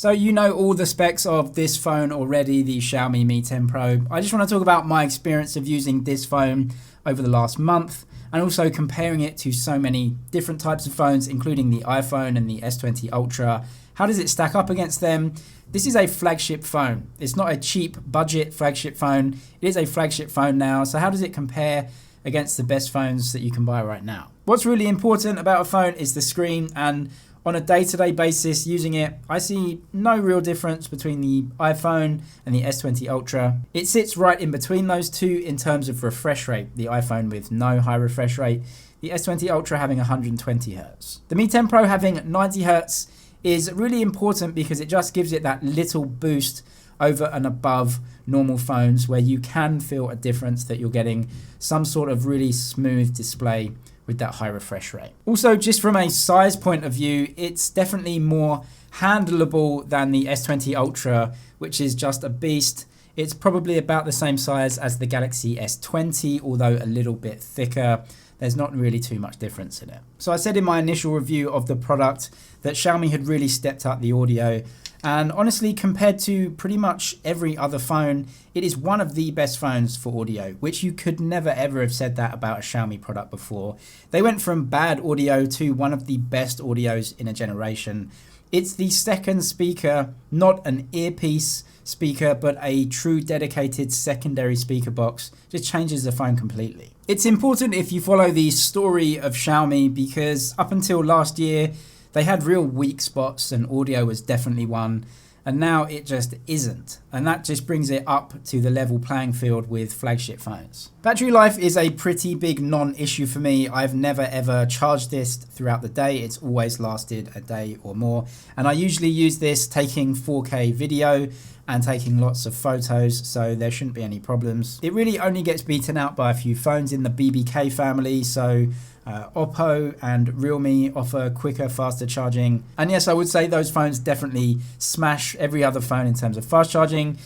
So you know all the specs of this phone already, the Xiaomi Mi 10 Pro. I just want to talk about my experience of using this phone over the last month and also comparing it to so many different types of phones, including the iPhone and the S20 Ultra. How does it stack up against them? This is a flagship phone. It's not a cheap budget flagship phone. It is a flagship phone now. So how does it compare against the best phones that you can buy right now? What's really important about a phone is the screen, and on a day-to-day basis using it, I see no real difference between the iPhone and the S20 Ultra. It sits right in between those two in terms of refresh rate. The iPhone with no high refresh rate, the S20 Ultra having 120 Hz. The Mi 10 Pro having 90 Hz is really important because it just gives it that little boost over and above normal phones where you can feel a difference that you're getting some sort of really smooth display with that high refresh rate. Also, just from a size point of view, it's definitely more handleable than the S20 Ultra, which is just a beast. It's probably about the same size as the Galaxy S20, although a little bit thicker. There's not really too much difference in it. So I said in my initial review of the product that Xiaomi had really stepped up the audio. And honestly, compared to pretty much every other phone, it is one of the best phones for audio, which you could never ever have said that about a Xiaomi product before. They went from bad audio to one of the best audios in a generation. It's the second speaker, not an earpiece speaker, but a true dedicated secondary speaker box. Just changes the phone completely. It's important if you follow the story of Xiaomi because up until last year, they had real weak spots and audio was definitely one, and now it just isn't. And that just brings it up to the level playing field with flagship phones. Battery life is a pretty big non-issue for me. I've never ever charged this throughout the day. It's always lasted a day or more. And I usually use this taking 4K video and taking lots of photos, so there shouldn't be any problems. It really only gets beaten out by a few phones in the BBK family, so Oppo and Realme offer quicker, faster charging. And yes, I would say those phones definitely smash every other phone in terms of fast charging.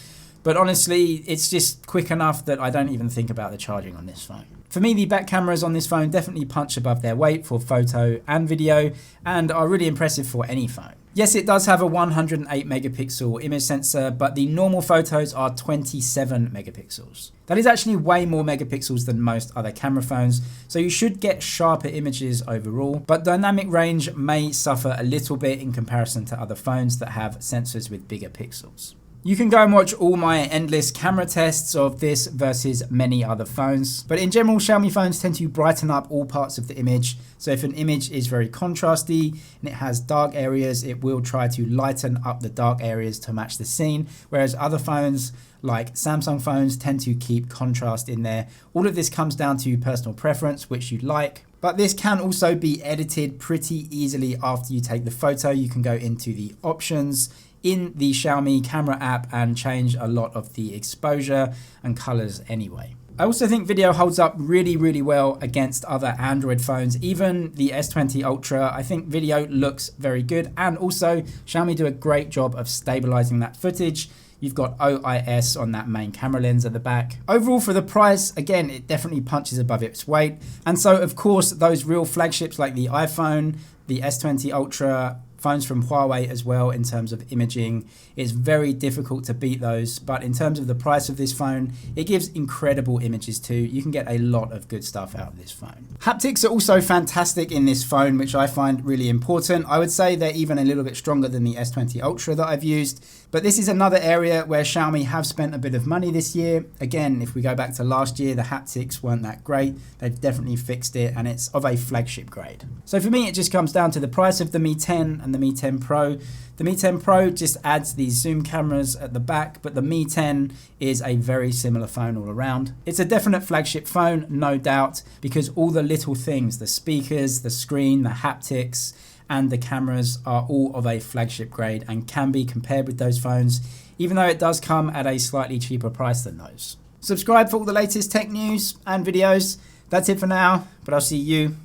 But honestly, it's just quick enough that I don't even think about the charging on this phone. For me, the back cameras on this phone definitely punch above their weight for photo and video and are really impressive for any phone. Yes, it does have a 108 megapixel image sensor, but the normal photos are 27 megapixels. That is actually way more megapixels than most other camera phones, so you should get sharper images overall, but dynamic range may suffer a little bit in comparison to other phones that have sensors with bigger pixels. You can go and watch all my endless camera tests of this versus many other phones. But in general, Xiaomi phones tend to brighten up all parts of the image. So if an image is very contrasty and it has dark areas, it will try to lighten up the dark areas to match the scene. Whereas other phones, like Samsung phones, tend to keep contrast in there. All of this comes down to personal preference, which you like. But this can also be edited pretty easily after you take the photo. You can go into the options in the Xiaomi camera app and change a lot of the exposure and colors anyway. I also think video holds up really, really well against other Android phones. Even the S20 Ultra, I think video looks very good. And also Xiaomi do a great job of stabilizing that footage. You've got OIS on that main camera lens at the back. Overall, for the price, again, it definitely punches above its weight. And so, of course, those real flagships like the iPhone, the S20 Ultra, phones from Huawei as well in terms of imaging, it's very difficult to beat those. But in terms of the price of this phone, it gives incredible images too. You can get a lot of good stuff out of this phone. Haptics are also fantastic in this phone, which I find really important. I would say they're even a little bit stronger than the S20 Ultra that I've used. But this is another area where Xiaomi have spent a bit of money this year. Again, if we go back to last year, the haptics weren't that great. They've definitely fixed it and it's of a flagship grade. So for me, it just comes down to the price of the Mi 10 and the Mi 10 Pro. The Mi 10 Pro just adds these zoom cameras at the back, but the Mi 10 is a very similar phone all around. It's a definite flagship phone, no doubt, because all the little things, the speakers, the screen, the haptics, and the cameras are all of a flagship grade and can be compared with those phones, even though it does come at a slightly cheaper price than those. Subscribe for all the latest tech news and videos. That's it for now, but I'll see you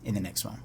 in the next one.